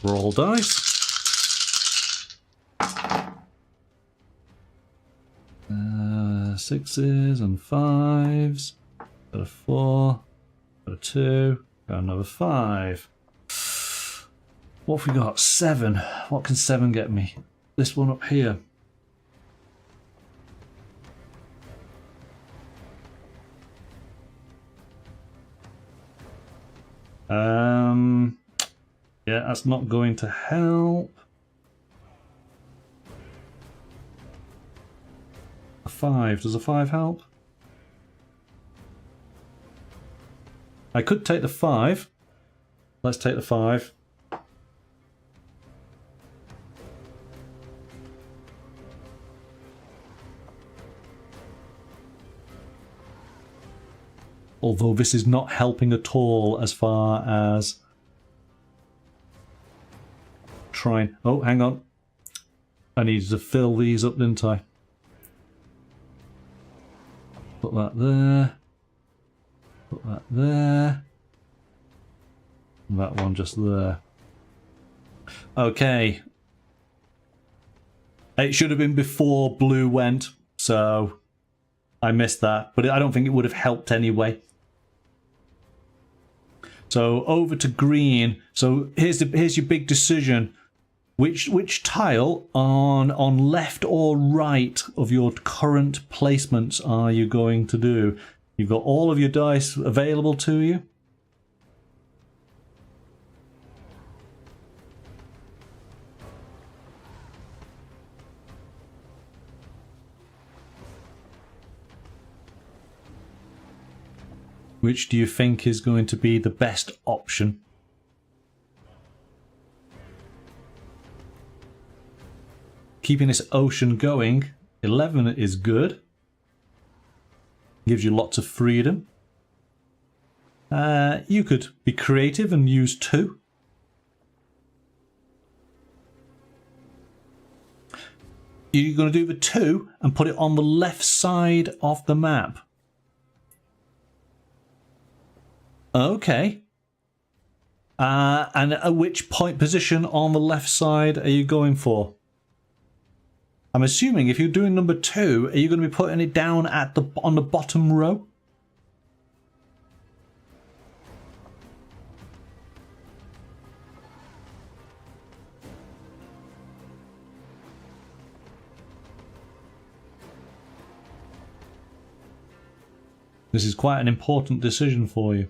Roll dice. Sixes and 5s. Got a 4. Got a 2. Got another 5. What have we got? 7. What can 7 get me? This one up here. Yeah, that's not going to help. A 5. Does a 5 help? I could take the 5. Let's take the 5. Although this is not helping at all as far as trying... Oh, hang on. I needed to fill these up, didn't I? Put that there. Put that there. And that one just there. Okay. It should have been before blue went, so I missed that. But I don't think it would have helped anyway. So over to green. So here's your big decision. Which tile on left or right of your current placements are you going to do? You've got all of your dice available to you. Which do you think is going to be the best option? keeping this ocean going. 11 is good. Gives you lots of freedom. You could be creative and use 2. You're going to do the 2 and put it on the left side of the map. Okay. And at which point position on the left side are you going for? I'm assuming if you're doing number 2, are you going to be putting it down at on the bottom row? This is quite an important decision for you.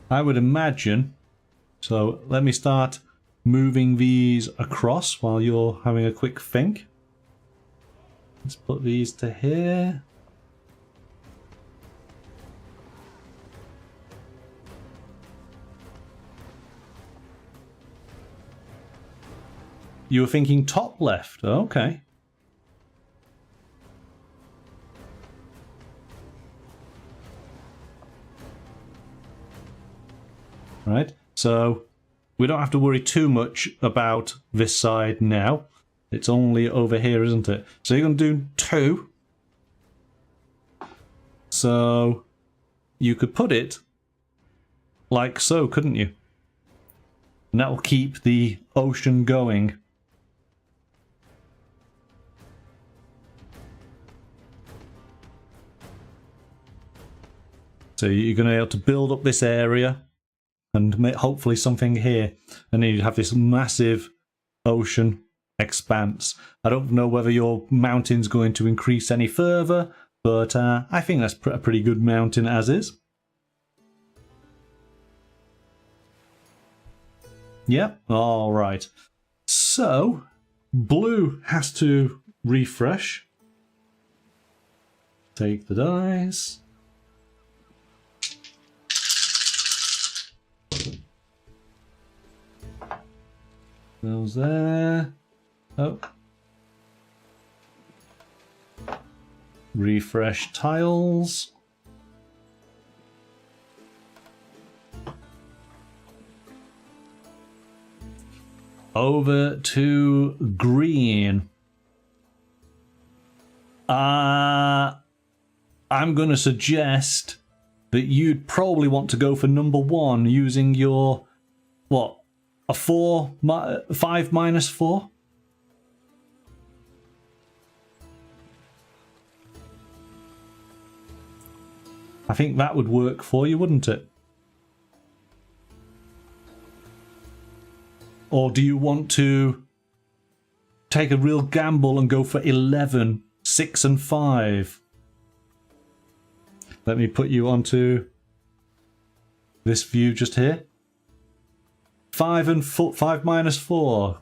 I would imagine, so let me start moving these across while you're having a quick think. Let's put these to here. You were thinking top left, okay. Right, so we don't have to worry too much about this side now. It's only over here, isn't it? So you're going to do 2. So you could put it like so, couldn't you? And that will keep the ocean going. So you're going to be able to build up this area and make hopefully something here. And then you have this massive ocean expanse. I don't know whether your mountain's going to increase any further, but I think that's a pretty good mountain as is. Yep, all right. So, blue has to refresh. Take the dice. Those there. Oh. Refresh tiles. Over to green. I'm going to suggest that you'd probably want to go for number 1 using your, what, a 5 minus 4? I think that would work for you, wouldn't it? Or do you want to take a real gamble and go for 11, 6 and 5? Let me put you onto this view just here. 5 and 5 minus 4.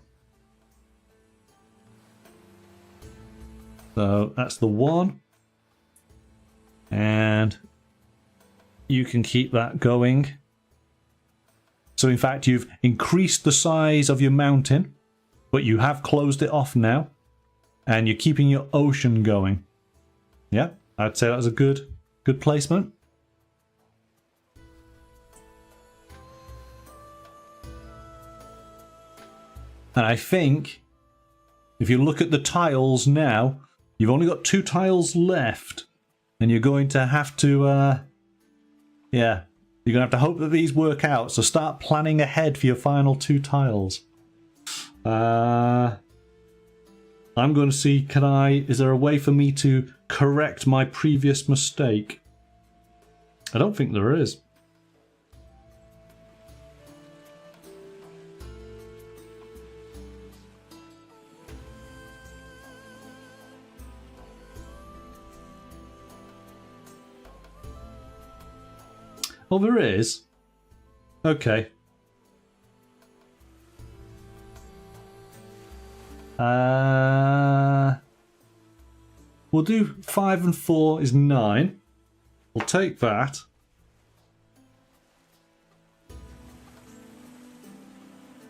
So that's the 1. And you can keep that going. So in fact, you've increased the size of your mountain, but you have closed it off now, and you're keeping your ocean going. Yeah, I'd say that's a good placement. And I think if you look at the tiles now, you've only got 2 tiles left, and you're going to have to, yeah, you're going to have to hope that these work out. So start planning ahead for your final 2 tiles. I'm going to see, is there a way for me to correct my previous mistake? I don't think there is. Oh, there is? Okay. We'll do 5 and 4 is 9. We'll take that.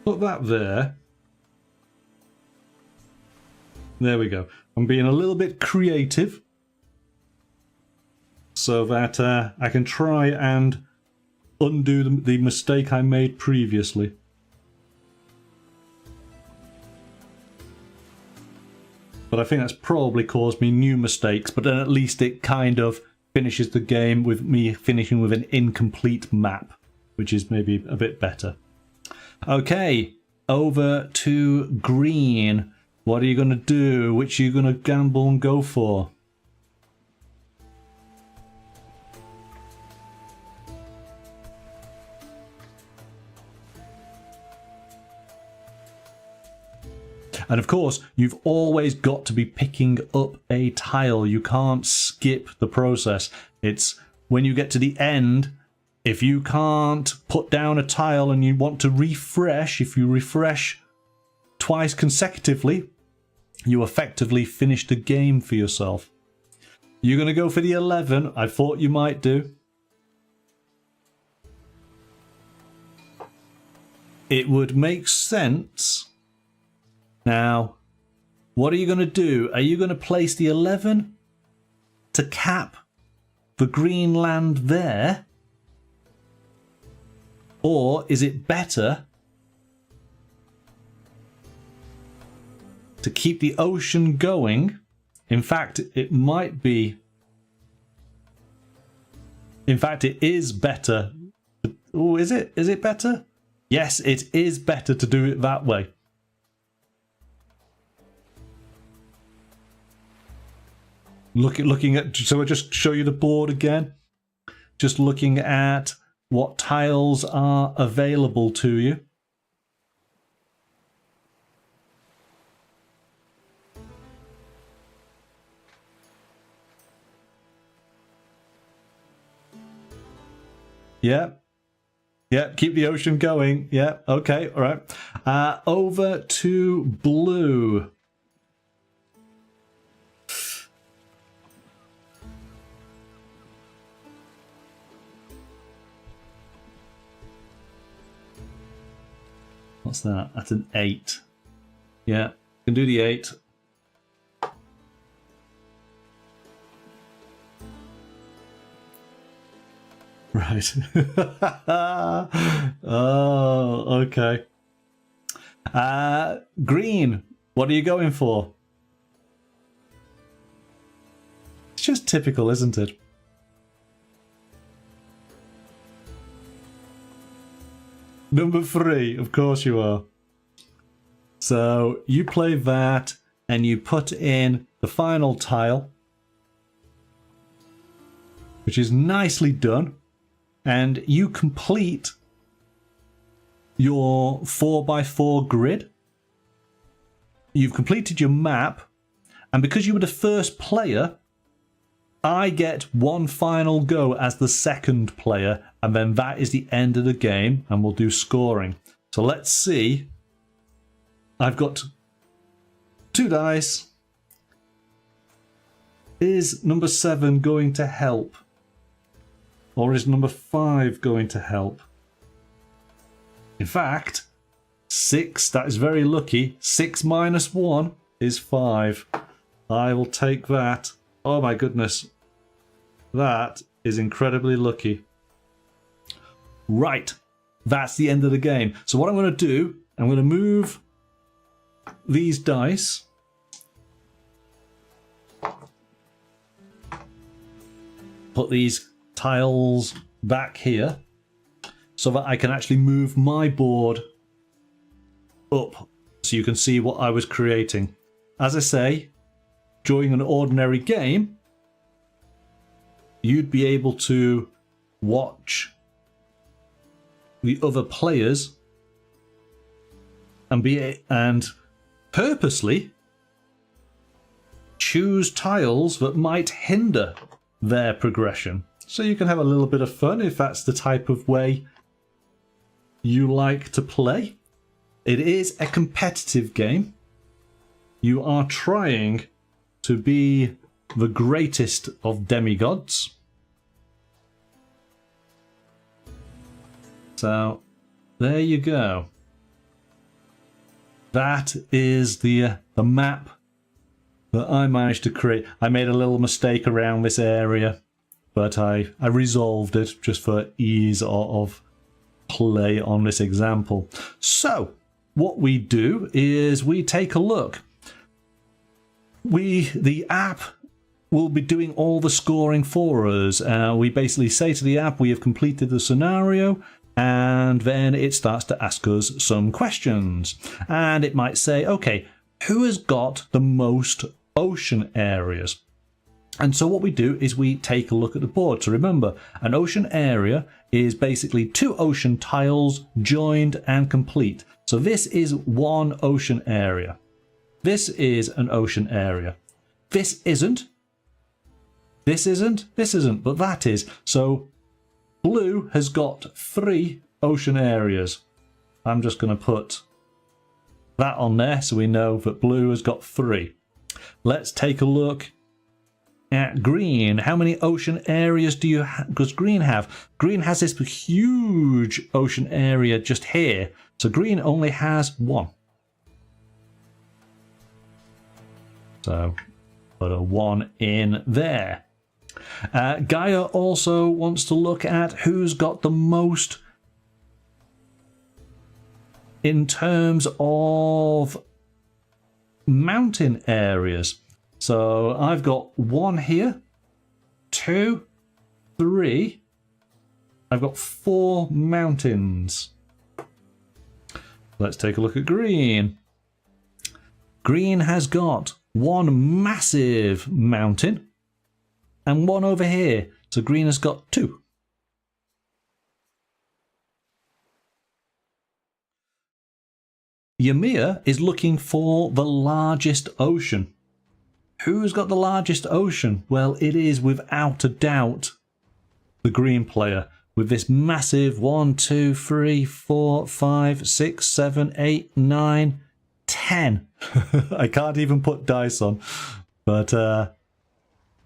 Put that there. There we go. I'm being a little bit creative so that I can try and undo the mistake I made previously. But I think that's probably caused me new mistakes, but then at least it kind of finishes the game with me finishing with an incomplete map, which is maybe a bit better. Okay, over to green. What are you going to do? Which are you going to gamble and go for? And of course, you've always got to be picking up a tile. You can't skip the process. It's when you get to the end, if you can't put down a tile and you want to refresh, if you refresh twice consecutively, you effectively finish the game for yourself. You're going to go for the 11. I thought you might do. It would make sense. Now, what are you going to do? Are you going to place the 11 to cap the green land there? Or is it better to keep the ocean going? In fact, it might be... In fact, it is better. Oh, is it? Is it better? Yes, it is better to do it that way. Looking at, so I'll just show you the board again. Just looking at what tiles are available to you. Yeah. Yeah, keep the ocean going. Yeah, okay, all right. Over to blue. What's that? That's an 8. Yeah, can do the 8. Right. Oh, okay. Green, what are you going for? It's just typical, isn't it? Number 3, of course you are. So you play that and you put in the final tile, which is nicely done. And you complete your 4x4 grid. You've completed your map. And because you were the first player, I get one final go as the second player. And then that is the end of the game. And we'll do scoring. So let's see. I've got 2 dice. Is number 7 going to help? Or is number 5 going to help? In fact, 6, that is very lucky. 6 minus 1 is 5. I will take that. Oh my goodness. That is incredibly lucky. Right. That's the end of the game. So what I'm going to do, I'm going to move these dice. Put these tiles back here so that I can actually move my board up so you can see what I was creating. As I say, during an ordinary game, you'd be able to watch the other players and purposely choose tiles that might hinder their progression. So you can have a little bit of fun if that's the type of way you like to play. It is a competitive game. you are trying to be the greatest of demigods. So, there you go. That is the map that I managed to create. I made a little mistake around this area, but I resolved it just for ease of play on this example. So, what we do is we take a look. The app will be doing all the scoring for us. We basically say to the app we have completed the scenario, and then it starts to ask us some questions. And it might say, okay, who has got the most ocean areas? And so what we do is we take a look at the board. So remember, an ocean area is basically 2 ocean tiles joined and complete. So this is one ocean area. This is an ocean area. This isn't. This isn't. This isn't. But that is. So blue has got 3 ocean areas. I'm just going to put that on there so we know that blue has got 3. Let's take a look at green. How many ocean areas do you does green have? Green has this huge ocean area just here. So green only has 1. So put a 1 in there. Gaia also wants to look at who's got the most in terms of mountain areas. So I've got 1 here, 2, 3. I've got 4 mountains. Let's take a look at green. Green has got 1 massive mountain and 1 over here. So green has got 2. Ymir is looking for the largest ocean. Who's got the largest ocean? Well, it is without a doubt the green player with this massive 1, 2, 3, 4, 5, 6, 7, 8, 9, 10. I can't even put dice on, but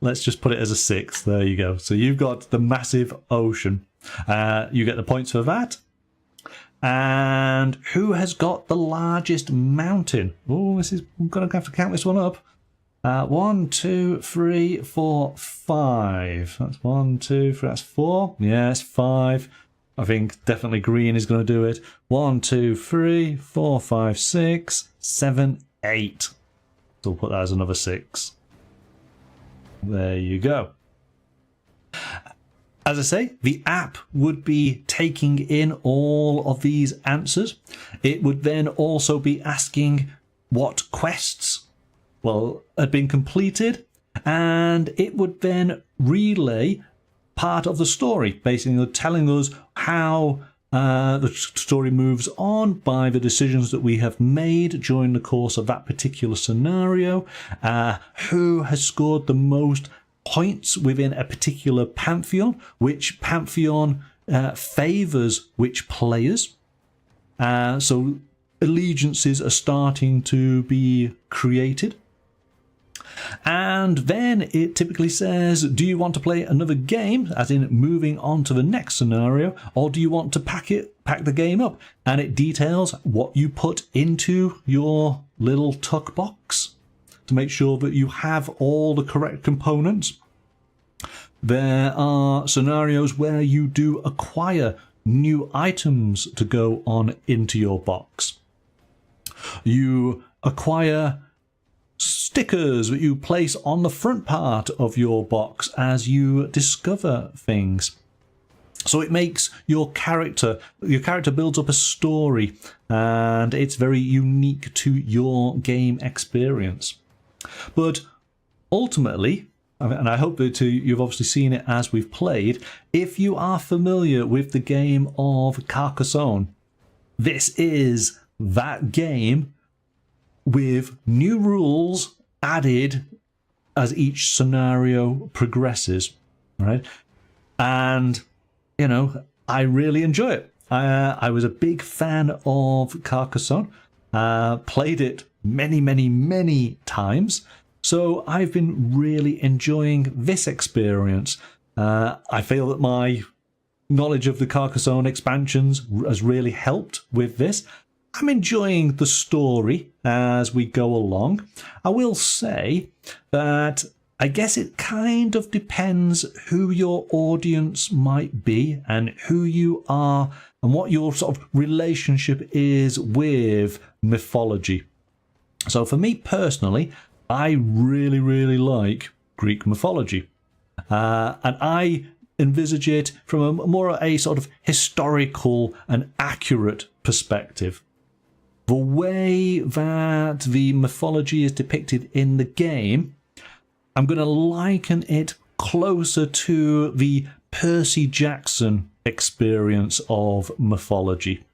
let's just put it as a 6. There you go. So you've got the massive ocean. You get the points for that. And who has got the largest mountain? Oh, I'm going to have to count this one up. 1, 2, 3, 4, 5. That's 1, 2, 3, that's 4. Yes, 5. I think definitely green is going to do it. 1, 2, 3, 4, 5, 6, 7, 8. So we'll put that as another 6. There you go. As I say, the app would be taking in all of these answers. It would then also be asking what quests had been completed, and it would then relay part of the story, basically telling us how the story moves on by the decisions that we have made during the course of that particular scenario, who has scored the most points within a particular pantheon, which pantheon favours which players. So allegiances are starting to be created. And then it typically says, do you want to play another game, as in moving on to the next scenario, or do you want to pack the game up? And it details what you put into your little tuck box to make sure that you have all the correct components. There are scenarios where you do acquire new items to go on into your box. You acquire stickers that you place on the front part of your box as you discover things. So it makes your character builds up a story, and it's very unique to your game experience. But ultimately, and I hope that you've obviously seen it as we've played, if you are familiar with the game of Carcassonne, this is that game with new rules added as each scenario progresses, right? And, I really enjoy it. I was a big fan of Carcassonne. played it many times. So I've been really enjoying this experience. I feel that my knowledge of the Carcassonne expansions has really helped with this. I'm enjoying the story as we go along. I will say that I guess it kind of depends who your audience might be and who you are and what your sort of relationship is with mythology. So for me personally, I really like Greek mythology. And I envisage it from a more a sort of historical and accurate perspective. The way that the mythology is depicted in the game, I'm going to liken it closer to the Percy Jackson experience of mythology.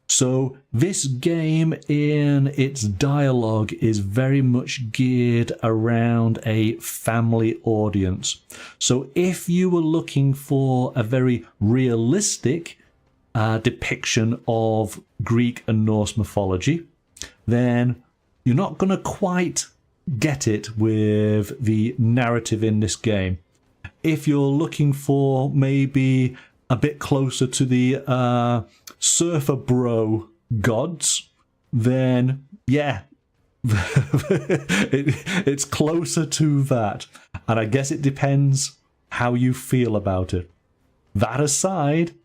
So this game in its dialogue is very much geared around a family audience. So if you were looking for a very realistic depiction of Greek and Norse mythology, then you're not going to quite get it with the narrative in this game. If you're looking for maybe a bit closer to the surfer bro gods, then yeah, it's closer to that. And I guess it depends how you feel about it. That aside,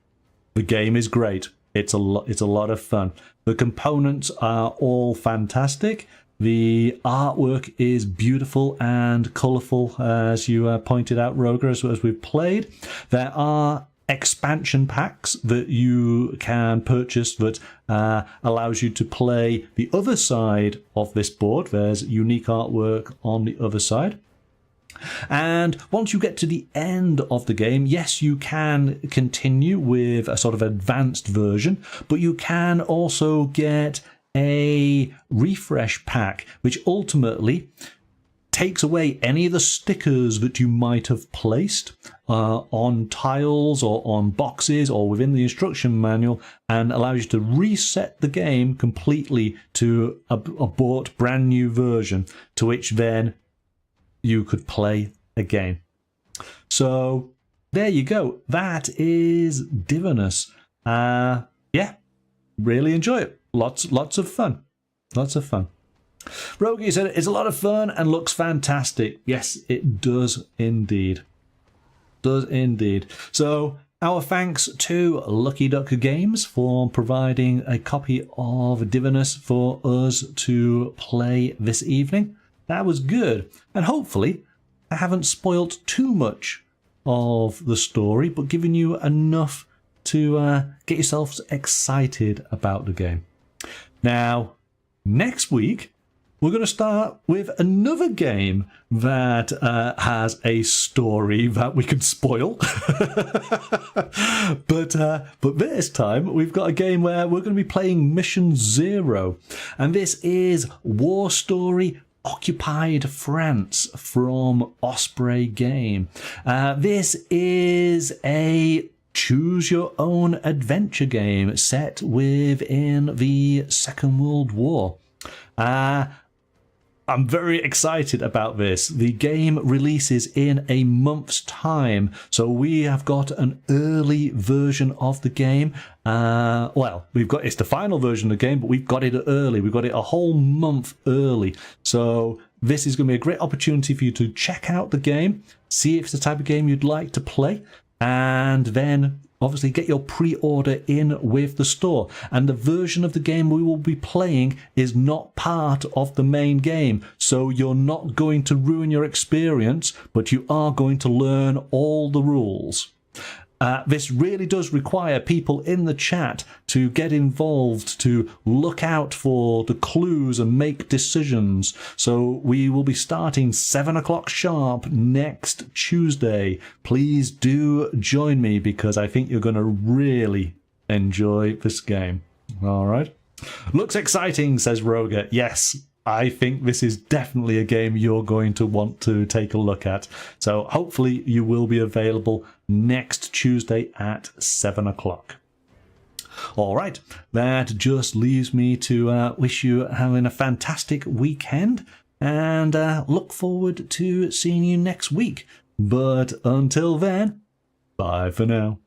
the game is great. It's a lot of fun. The components are all fantastic. The artwork is beautiful and colourful, as you pointed out, Roger, as we've played. There are expansion packs that you can purchase that allows you to play the other side of this board. There's unique artwork on the other side. And once you get to the end of the game, yes, you can continue with a sort of advanced version, but you can also get a refresh pack, which ultimately takes away any of the stickers that you might have placed on tiles or on boxes or within the instruction manual, and allows you to reset the game completely to a bought brand new version, to which then you could play again. So there you go. That is Divinus. Yeah, really enjoy it. Lots of fun. Lots of fun. Rogi said it's a lot of fun and looks fantastic. Yes, it does indeed. Does indeed. So our thanks to Lucky Duck Games for providing a copy of Divinus for us to play this evening. That was good. And hopefully I haven't spoilt too much of the story, but given you enough to get yourselves excited about the game. Now, next week, we're going to start with another game that has a story that we can spoil. But this time, we've got a game where we're going to be playing Mission Zero. And this is War Story Occupied France from Osprey Game. This is a choose your own adventure game set within the Second World War. I'm very excited about this. The game releases in a month's time, so we have got an early version of the game. Well, it's the final version of the game, but we've got it early. We've got it a whole month early. So this is going to be a great opportunity for you to check out the game, see if it's the type of game you'd like to play, and then obviously get your pre-order in with the store. And the version of the game we will be playing is not part of the main game, so you're not going to ruin your experience, but you are going to learn all the rules. This really does require people in the chat to get involved, to look out for the clues and make decisions. So we will be starting 7 o'clock sharp next Tuesday. Please do join me, because I think you're going to really enjoy this game. All right. Looks exciting, says Roger. Yes, I think this is definitely a game you're going to want to take a look at. So hopefully you will be available next Tuesday at 7 o'clock. All right, that just leaves me to wish you having a fantastic weekend and look forward to seeing you next week. But until then, bye for now.